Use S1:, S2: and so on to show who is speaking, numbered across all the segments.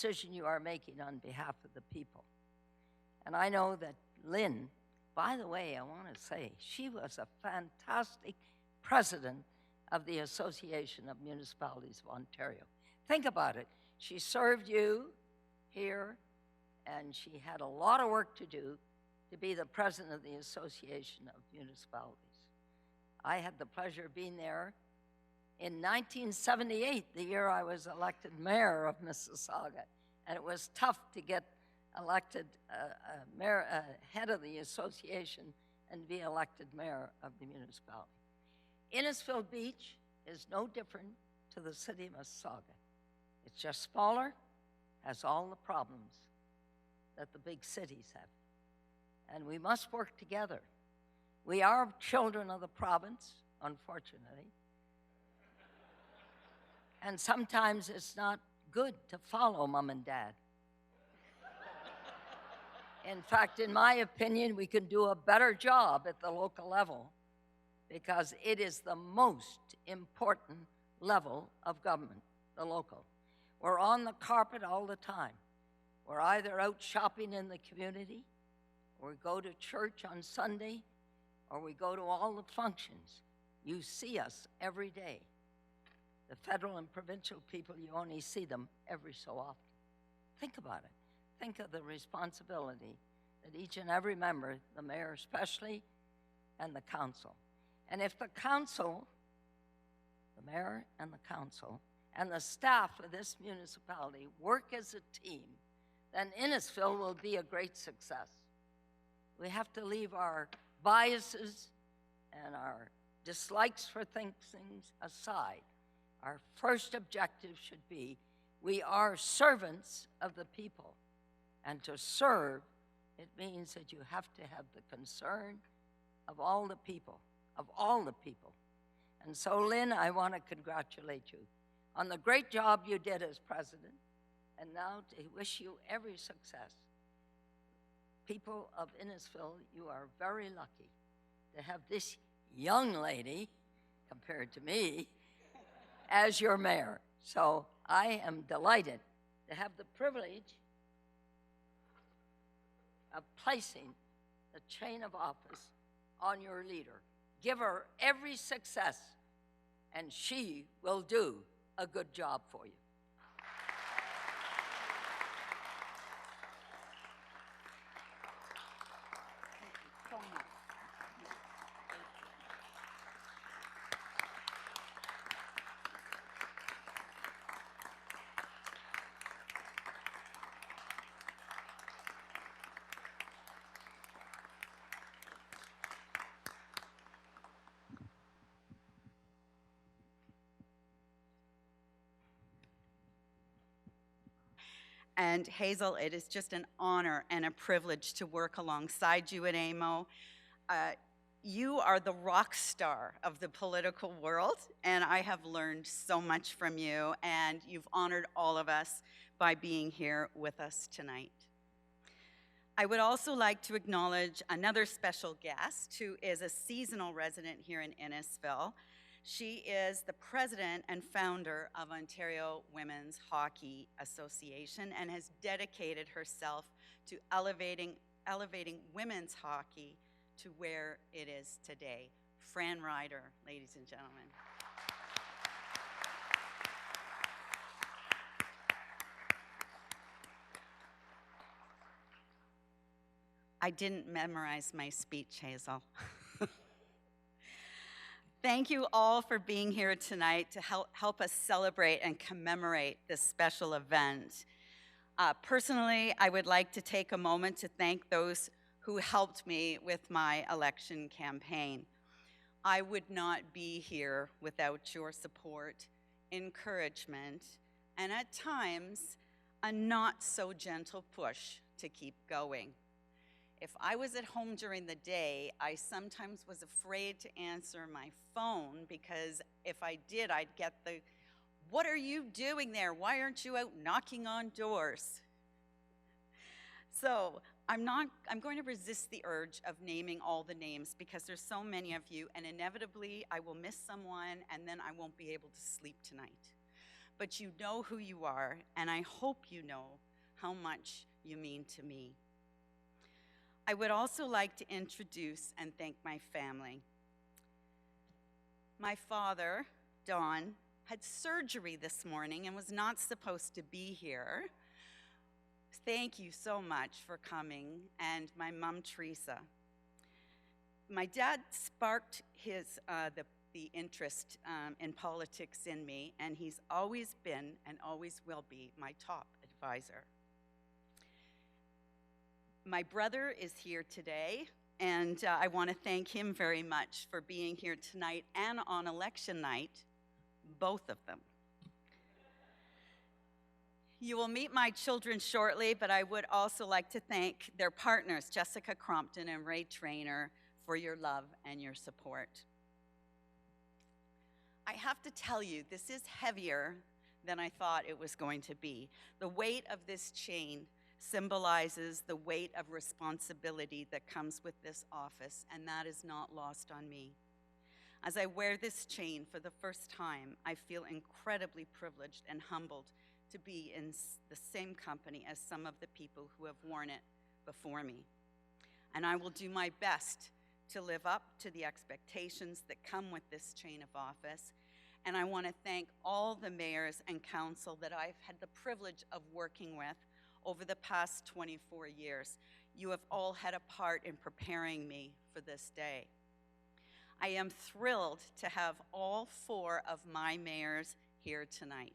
S1: decision you are making on behalf of the people. And I know that Lynn, by the way, I want to say, she was a fantastic president of the Association of Municipalities of Ontario. Think about it. She served you here, and she had a lot of work to do to be the president of the Association of Municipalities. I had the pleasure of being there in 1978, the year I was elected mayor of Mississauga, and it was tough to get elected mayor, head of the association and be elected mayor of the municipality. Innisfil Beach is no different to the city of Mississauga. It's just smaller, has all the problems that the big cities have. And we must work together. We are children of the province, unfortunately. And sometimes it's not good to follow mom and dad. In fact, in my opinion, we can do a better job at the local level because it is the most important level of government, the local. We're on the carpet all the time. We're either out shopping in the community, or we go to church on Sunday, or we go to all the functions. You see us every day. The federal and provincial people, you only see them every so often. Think about it. Think of the responsibility that each and every member, the mayor especially, and the council. And if the council, the mayor and the council, and the staff of this municipality work as a team, then Innisfil will be a great success. We have to leave our biases and our dislikes for things aside. Our first objective should be we are servants of the people. And to serve, it means that you have to have the concern of all the people, of all the people. And so, Lynn, I want to congratulate you on the great job you did as president, and now to wish you every success. People of Innisfil, you are very lucky to have this young lady, compared to me, as your mayor. So I am delighted to have the privilege of placing the chain of office on your leader. Give her every success, and she will do a good job for you.
S2: And Hazel, it is just an honor and a privilege to work alongside you at AMO. You are the rock star of the political world, and I have learned so much from you, and you've honored all of us by being here with us tonight. I would also like to acknowledge another special guest who is a seasonal resident here in Innisfil. She is the president and founder of Ontario Women's Hockey Association and has dedicated herself to elevating women's hockey to where it is today. Fran Ryder, ladies and gentlemen. I didn't memorize my speech, Hazel. Thank you all for being here tonight to help us celebrate and commemorate this special event. Personally, I would like to take a moment to thank those who helped me with my election campaign. I would not be here without your support, encouragement, and at times, a not so gentle push to keep going. If I was at home during the day, I sometimes was afraid to answer my phone because if I did, I'd get the, "What are you doing there? Why aren't you out knocking on doors?" So I'm going to resist the urge of naming all the names because there's so many of you, and inevitably I will miss someone and then I won't be able to sleep tonight. but you know who you are, and I hope you know how much you mean to me. I would also like to introduce and thank my family. My father, Don, had surgery this morning and was not supposed to be here. Thank you so much for coming, and my mom, Teresa. My dad sparked the interest in politics in me, and he's always been and always will be my top advisor. My brother is here today, and I want to thank him very much for being here tonight and on election night, both of them. You will meet my children shortly, but I would also like to thank their partners, Jessica Crompton and Ray Trainer, for your love and your support. I have to tell you, this is heavier than I thought it was going to be. The weight of this chain symbolizes the weight of responsibility that comes with this office, and that is not lost on me. As I wear this chain for the first time, I feel incredibly privileged and humbled to be in the same company as some of the people who have worn it before me. And I will do my best to live up to the expectations that come with this chain of office. And I want to thank all the mayors and council that I've had the privilege of working with over the past 24 years. You have all had a part in preparing me for this day. I am thrilled to have all 4 of my mayors here tonight.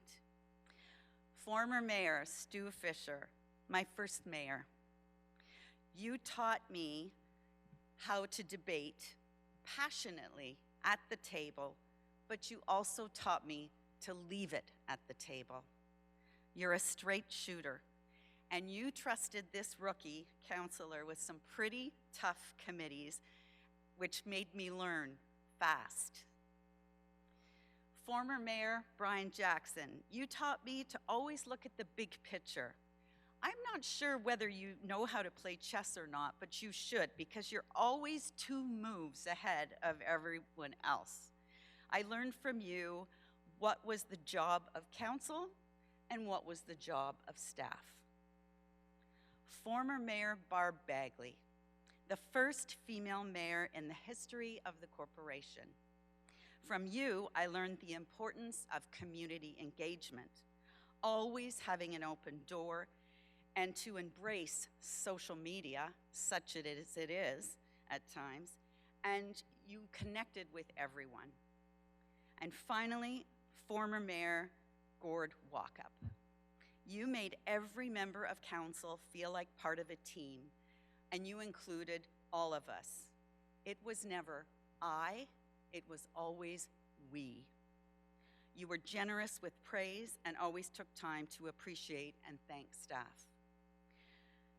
S2: Former Mayor Stu Fisher, my first mayor. You taught me how to debate passionately at the table, but you also taught me to leave it at the table. You're a straight shooter, and you trusted this rookie counselor with some pretty tough committees, which made me learn fast. Former Mayor Brian Jackson, you taught me to always look at the big picture. I'm not sure whether you know how to play chess or not, but you should, because you're always 2 moves ahead of everyone else. I learned from you what was the job of council and what was the job of staff. Former Mayor Barb Bagley, the first female mayor in the history of the corporation. From you, I learned the importance of community engagement, always having an open door, and to embrace social media, such it is at times, and you connected with everyone. And finally, former Mayor Gord Walkup. You made every member of council feel like part of a team, and you included all of us. It was never I, it was always we. You were generous with praise and always took time to appreciate and thank staff.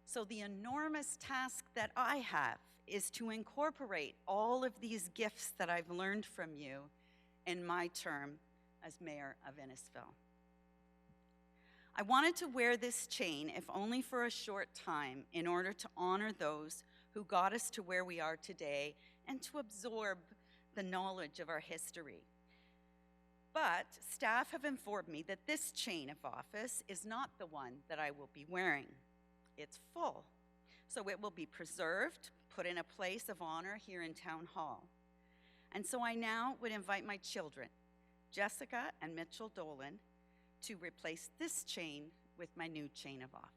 S2: So the enormous task that I have is to incorporate all of these gifts that I've learned from you in my term as mayor of Innisfil. I wanted to wear this chain, if only for a short time, in order to honor those who got us to where we are today and to absorb the knowledge of our history. But staff have informed me that this chain of office is not the one that I will be wearing. It's full, so it will be preserved, put in a place of honor here in Town Hall. And so I now would invite my children, Jessica and Mitchell Dolan, to replace this chain with my new chain of office.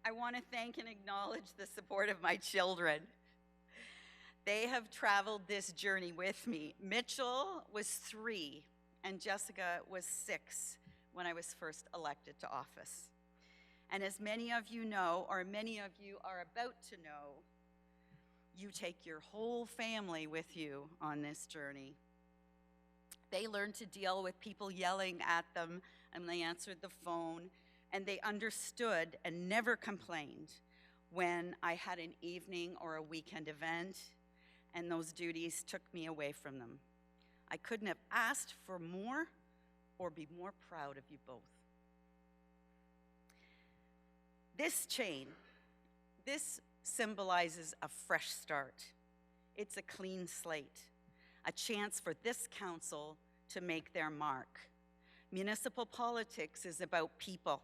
S2: I want to thank and acknowledge the support of my children. They have traveled this journey with me. Mitchell was 3 and Jessica was 6 when I was first elected to office. And as many of you know, or many of you are about to know, you take your whole family with you on this journey. They learned to deal with people yelling at them, and they answered the phone, and they understood and never complained when I had an evening or a weekend event, and those duties took me away from them. I couldn't have asked for more or be more proud of you both. This chain, this symbolizes a fresh start. It's a clean slate, a chance for this council to make their mark. Municipal politics is about people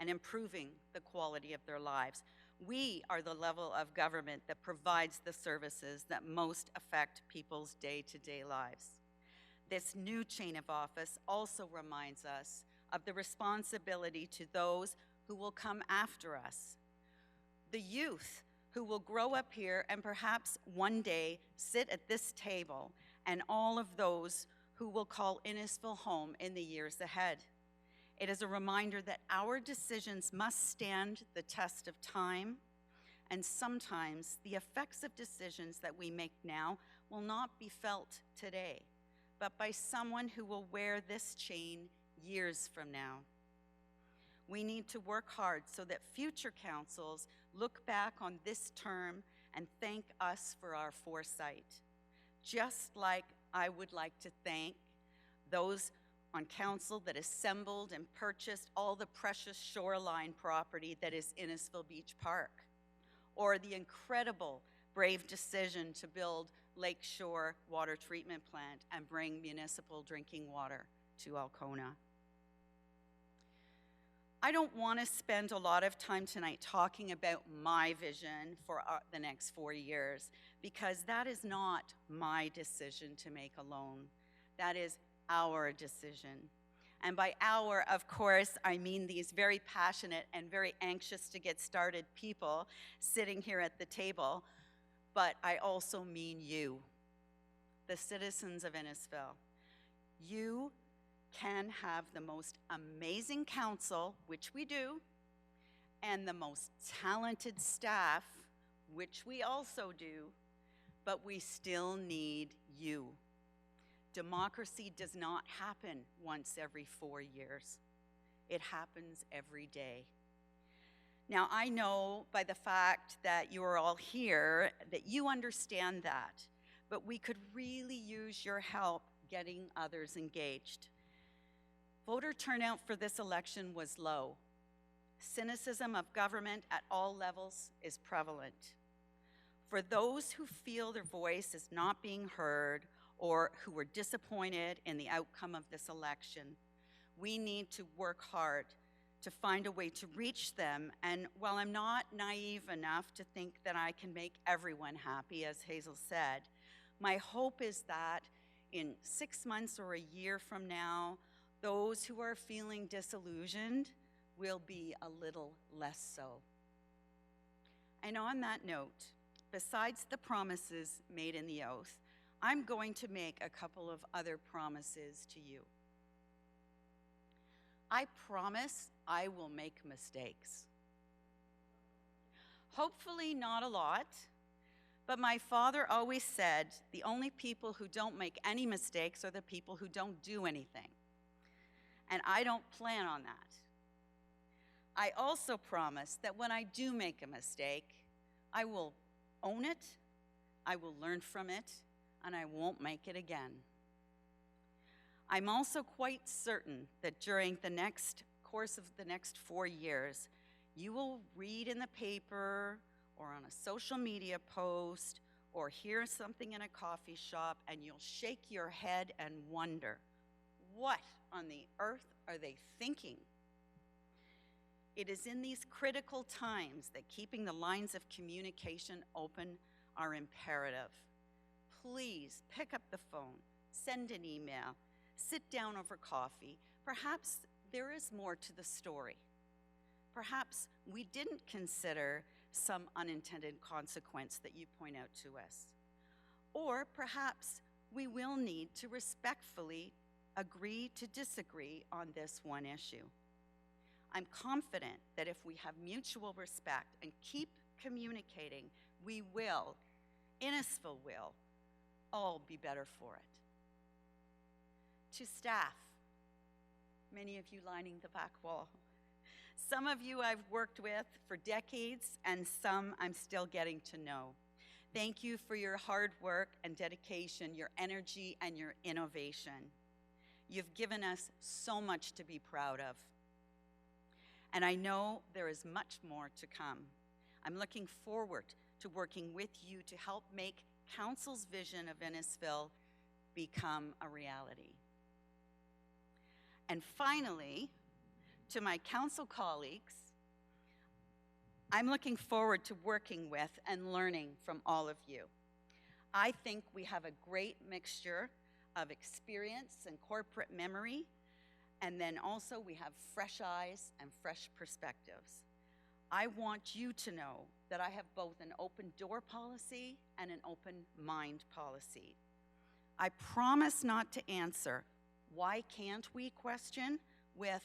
S2: and improving the quality of their lives. We are the level of government that provides the services that most affect people's day-to-day lives. This new chain of office also reminds us of the responsibility to those who will come after us. The youth who will grow up here and perhaps one day sit at this table, and all of those who will call Innisfil home in the years ahead. It is a reminder that our decisions must stand the test of time, and sometimes the effects of decisions that we make now will not be felt today, but by someone who will wear this chain years from now. We need to work hard so that future councils look back on this term and thank us for our foresight. Just like I would like to thank those on council that assembled and purchased all the precious shoreline property that is Innisfil Beach Park, or the incredible brave decision to build Lakeshore Water Treatment Plant and bring municipal drinking water to Alcona. I don't want to spend a lot of time tonight talking about my vision for the next 4 years, because that is not my decision to make alone. That is our decision. And by our, of course, I mean these very passionate and very anxious to get started people sitting here at the table, but I also mean you, the citizens of Innisfil. You can have the most amazing council, which we do, and the most talented staff, which we also do, but we still need you. Democracy does not happen once every 4 years. It happens every day. Now, I know by the fact that you are all here that you understand that, but we could really use your help getting others engaged. Voter turnout for this election was low. Cynicism of government at all levels is prevalent. For those who feel their voice is not being heard or who were disappointed in the outcome of this election, we need to work hard to find a way to reach them. And while I'm not naive enough to think that I can make everyone happy, as Hazel said, my hope is that in 6 months or a year from now, those who are feeling disillusioned will be a little less so. And on that note, besides the promises made in the oath, I'm going to make a couple of other promises to you. I promise I will make mistakes. Hopefully not a lot, but my father always said the only people who don't make any mistakes are the people who don't do anything. And I don't plan on that. I also promise that when I do make a mistake, I will own it, I will learn from it, and I won't make it again. I'm also quite certain that during the course of the next 4 years, you will read in the paper or on a social media post or hear something in a coffee shop, and you'll shake your head and wonder, what on the earth are they thinking? It is in these critical times that keeping the lines of communication open are imperative. Please pick up the phone, send an email, sit down over coffee. Perhaps there is more to the story. perhaps we didn't consider some unintended consequence that you point out to us. Or perhaps we will need to respectfully agree to disagree on this one issue. I'm confident that if we have mutual respect and keep communicating, we will, Innisfil will, all be better for it. To staff, many of you lining the back wall, some of you I've worked with for decades, and some I'm still getting to know. Thank you for your hard work and dedication, your energy and your innovation. You've given us so much to be proud of. And I know there is much more to come. I'm looking forward to working with you to help make Council's vision of Innisfil become a reality. And finally, to my council colleagues, I'm looking forward to working with and learning from all of you. I think we have a great mixture of experience and corporate memory, and then also we have fresh eyes and fresh perspectives. I want you to know that I have both an open door policy and an open mind policy. I promise not to answer why can't we question with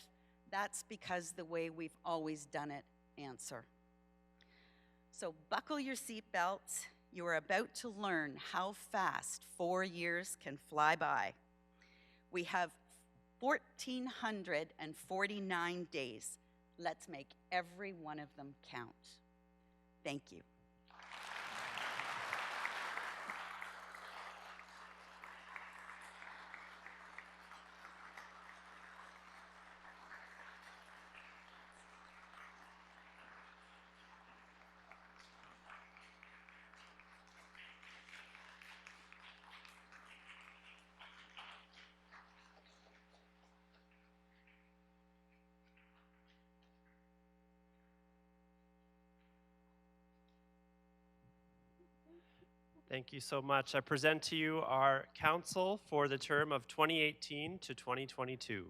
S2: that's because the way we've always done it answer. So buckle your seatbelts. You are about to learn how fast 4 years can fly by. We have 1,449 days. Let's make every one of them count. Thank you.
S3: Thank you so much. I present to you our council for the term of 2018 to 2022.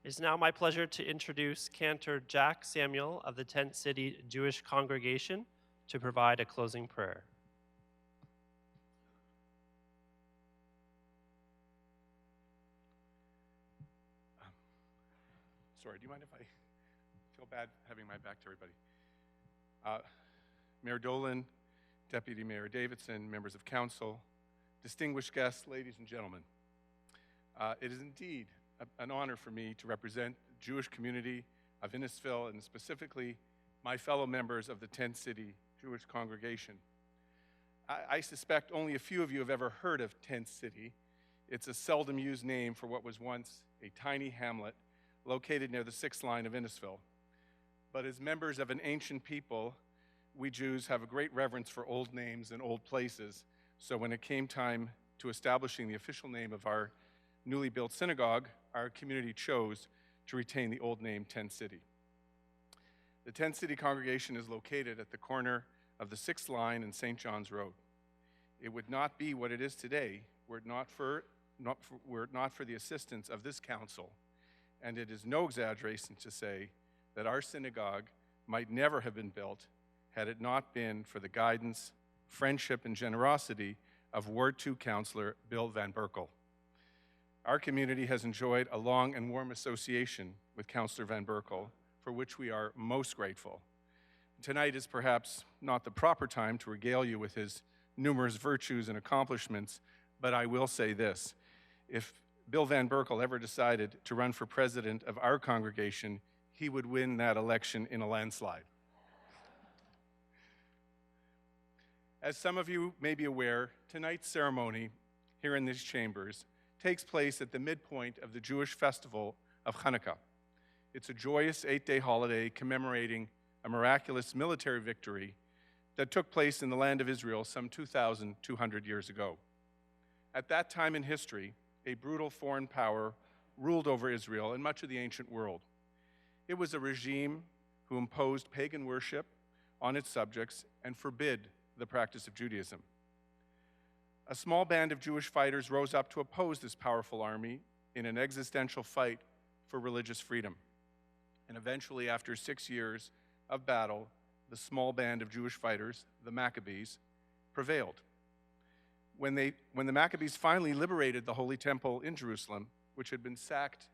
S3: It is now my pleasure to introduce Cantor Jack Samuel of the Tent City Jewish Congregation to provide a closing prayer.
S4: Sorry, do you mind if I feel bad having my back to everybody? Mayor Dolan, Deputy Mayor Davidson, members of council, distinguished guests, ladies and gentlemen. It is indeed an honor for me to represent the Jewish community of Innisfil and specifically my fellow members of the Tent City Jewish Congregation. I suspect only a few of you have ever heard of Tent City. It's a seldom used name for what was once a tiny hamlet located near the 6th line of Innisfil. But as members of an ancient people, we Jews have a great reverence for old names and old places. So when it came time to establishing the official name of our newly built synagogue, our community chose to retain the old name Tent City. The Tent City congregation is located at the corner of the 6th line and St. John's Road. It would not be what it is today were it not for the assistance of this council. And it is no exaggeration to say that our synagogue might never have been built had it not been for the guidance, friendship, and generosity of Ward 2 Councillor Bill Van Berkel. Our community has enjoyed a long and warm association with Councillor Van Berkel, for which we are most grateful. Tonight is perhaps not the proper time to regale you with his numerous virtues and accomplishments, but I will say this. If Bill Van Berkel ever decided to run for president of our congregation, he would win that election in a landslide. As some of you may be aware, tonight's ceremony here in these chambers takes place at the midpoint of the Jewish festival of Hanukkah. It's a joyous 8-day holiday commemorating a miraculous military victory that took place in the land of Israel some 2,200 years ago. At that time in history, a brutal foreign power ruled over Israel and much of the ancient world. It was a regime who imposed pagan worship on its subjects and forbid the practice of Judaism. A small band of Jewish fighters rose up to oppose this powerful army in an existential fight for religious freedom. And eventually, after 6 years of battle, the small band of Jewish fighters, the Maccabees, prevailed. When the Maccabees finally liberated the Holy Temple in Jerusalem, which had been sacked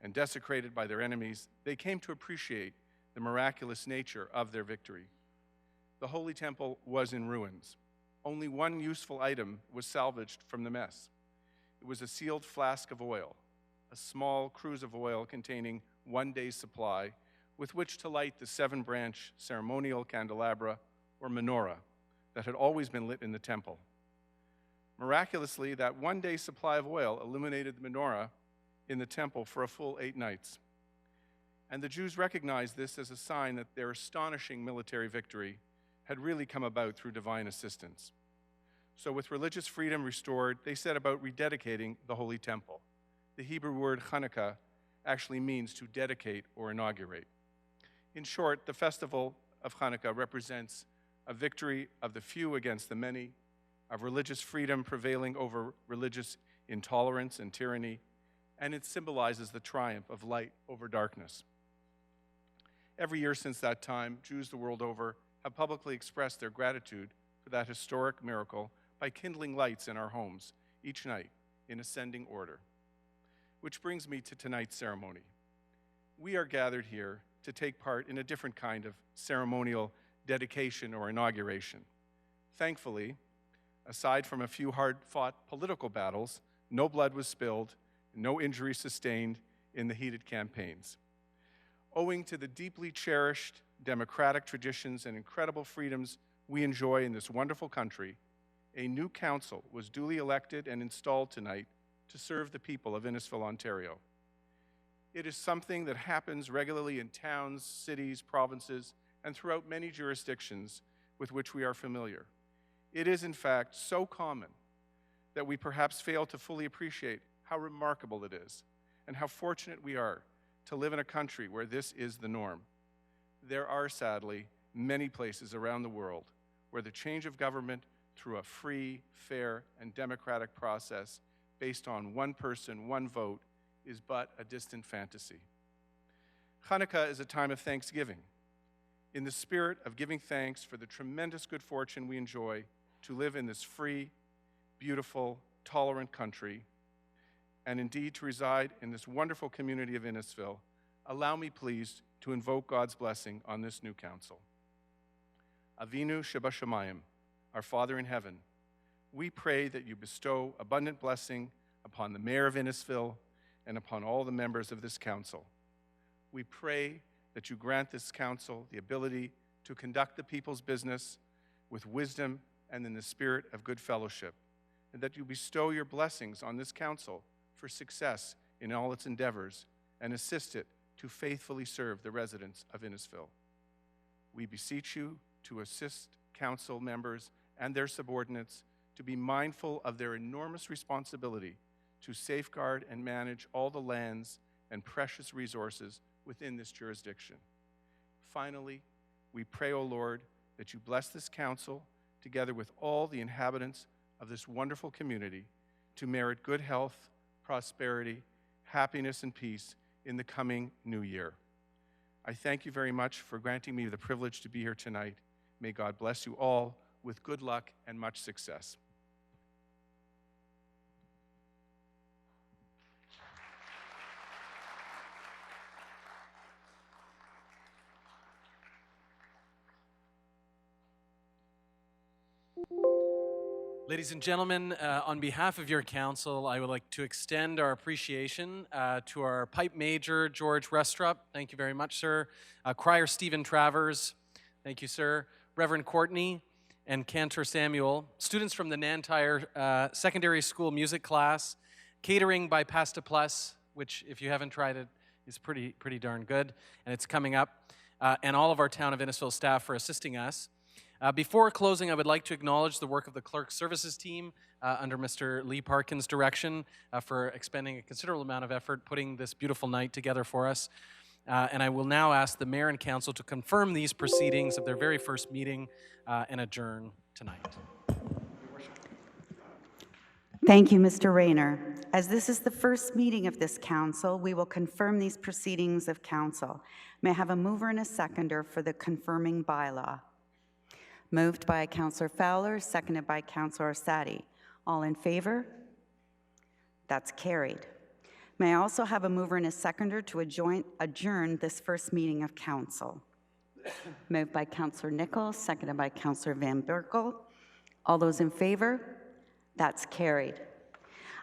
S4: and desecrated by their enemies, they came to appreciate the miraculous nature of their victory. The Holy Temple was in ruins. Only one useful item was salvaged from the mess. It was a sealed flask of oil, a small cruse of oil containing 1 day's supply with which to light the 7-branch ceremonial candelabra or menorah that had always been lit in the temple. Miraculously, that 1 day supply of oil illuminated the menorah in the temple for a full 8 nights. And the Jews recognized this as a sign that their astonishing military victory had really come about through divine assistance. So with religious freedom restored, they set about rededicating the Holy Temple. The Hebrew word Hanukkah actually means to dedicate or inaugurate. In short, the festival of Hanukkah represents a victory of the few against the many, of religious freedom prevailing over religious intolerance and tyranny, and it symbolizes the triumph of light over darkness. Every year since that time, Jews the world over have publicly expressed their gratitude for that historic miracle by kindling lights in our homes each night in ascending order. Which brings me to tonight's ceremony. We are gathered here to take part in a different kind of ceremonial dedication or inauguration. Thankfully, aside from a few hard-fought political battles, no blood was spilled, no injury sustained in the heated campaigns. Owing to the deeply cherished democratic traditions and incredible freedoms we enjoy in this wonderful country, a new council was duly elected and installed tonight to serve the people of Innisfil, Ontario. It is something that happens regularly in towns, cities, provinces, and throughout many jurisdictions with which we are familiar. It is, in fact, so common that we perhaps fail to fully appreciate how remarkable it is and how fortunate we are to live in a country where this is the norm. There are, sadly, many places around the world where the change of government through a free, fair, and democratic process based on one person, one vote, is but a distant fantasy. Hanukkah is a time of thanksgiving. In the spirit of giving thanks for the tremendous good fortune we enjoy to live in this free, beautiful, tolerant country, and indeed to reside in this wonderful community of Innisfil, allow me please to invoke God's blessing on this new council. Avinu Shebashamayim, our Father in heaven, we pray that you bestow abundant blessing upon the mayor of Innisfil and upon all the members of this council. We pray that you grant this council the ability to conduct the people's business with wisdom and in the spirit of good fellowship, and that you bestow your blessings on this council for success in all its endeavors and assist it to faithfully serve the residents of Innisfil. We beseech you to assist council members and their subordinates to be mindful of their enormous responsibility to safeguard and manage all the lands and precious resources within this jurisdiction. Finally, we pray, O Lord, that you bless this council together with all the inhabitants of this wonderful community to merit good health, prosperity, happiness, and peace in the coming new year. I thank you very much for granting me the privilege to be here tonight. May God bless you all with good luck and much success.
S5: Ladies and gentlemen, on behalf of your council, I would like to extend our appreciation to our pipe major, George Restrup. Thank you very much, sir. Crier Stephen Travers. Thank you, sir. Reverend Courtney and Cantor Samuel. Students from the Nantyre Secondary School music class. Catering by Pasta Plus, which, if you haven't tried it, is pretty darn good. And it's coming up. And all of our Town of Innisfil staff for assisting us. Before closing, I would like to acknowledge the work of the Clerk Services team under Mr. Lee Parkin's direction for expending a considerable amount of effort putting this beautiful night together for us. And I will now ask the mayor and council to confirm these proceedings of their very first meeting and adjourn tonight.
S2: Thank you, Mr. Rayner. As this is the first meeting of this council, we will confirm these proceedings of council. May I have a mover and a seconder for the confirming bylaw? Moved by Councillor Fowler, seconded by Councillor Orsatti. All in favor? That's carried. May I also have a mover and a seconder to adjourn this first meeting of council? Moved by Councillor Nichols, seconded by Councillor Van Berkel. All those in favor? That's carried.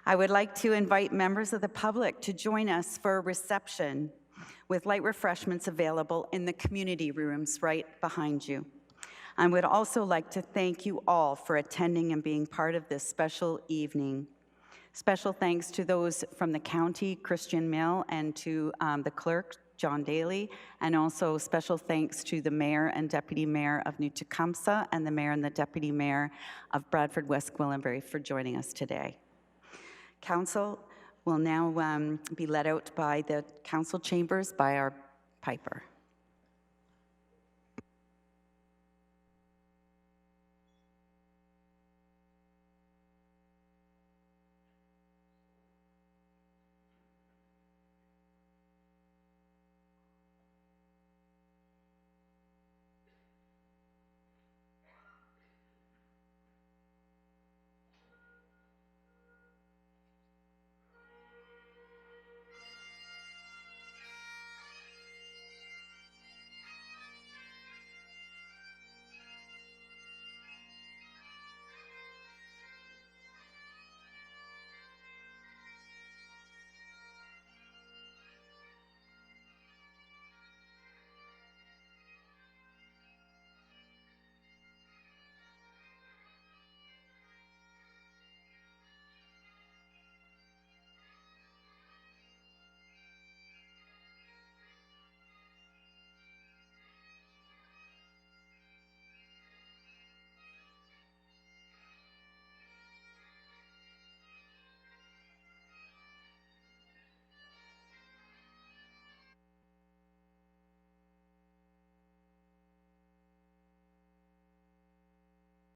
S2: I would like to invite members of the public to join us for a reception with light refreshments available in the community rooms right behind you. I would also like to thank you all for attending and being part of this special evening. Special thanks to those from the county, Christian Mill, and to the clerk, John Daly, and also special thanks to the mayor and deputy mayor of New Tecumseh and the mayor and the deputy mayor of Bradford West Gwillimbury for joining us today. Council will now be led out by the council chambers by our piper.